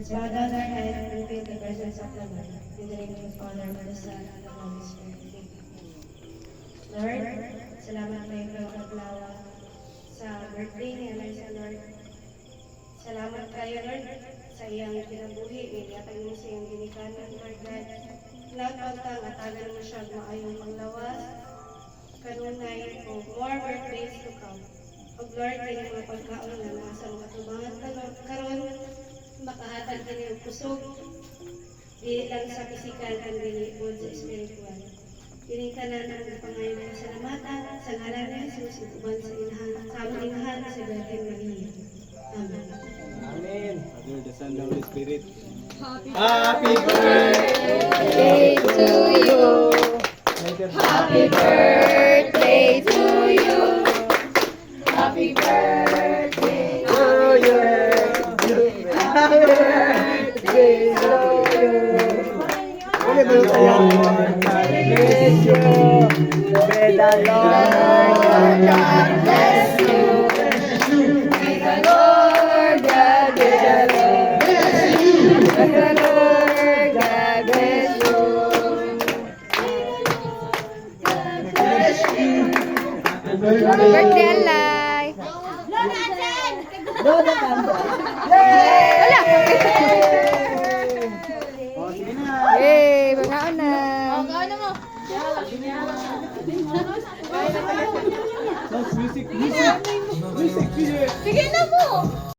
Let's bow down our head and feel the presence of the Lord. In the name of the Father, and the Son, and the Holy Spirit. Lord, salamat kayo ng paglawa sa birthday ni Eliza, Lord. Salamat kayo, Lord, sa iyang kinabuhi. Niliyatag mo sa iyang ginikanan, Lord God. Nagpagtang at tagal mo siya maayong panglawas. Kanunay o more birthdays to come. O Lord, kayo mga pagkaon na nasa mga tubangan karon makahatag din yung kusog. Dili lang sa physical, kundi po sa spiritual. Kini kanan ang pangayon ng salamatan sa ngalan ni Jesus uban sa inahan sa among inahan sa Virgin Maria. Amen. Amen. Father, the Son, the Holy Spirit. Happy birthday to you. Happy birthday to you. Happy birthday to you. Happy birthday to you. May the Lord bless you. May the Lord God bless you. May the Lord God bless you. May the Lord God bless you. Happy birthday, Alay! Lola Kanda. Wala! O, sige na. Yay! Magaon na! Music, music. Music, music. Sige na mo!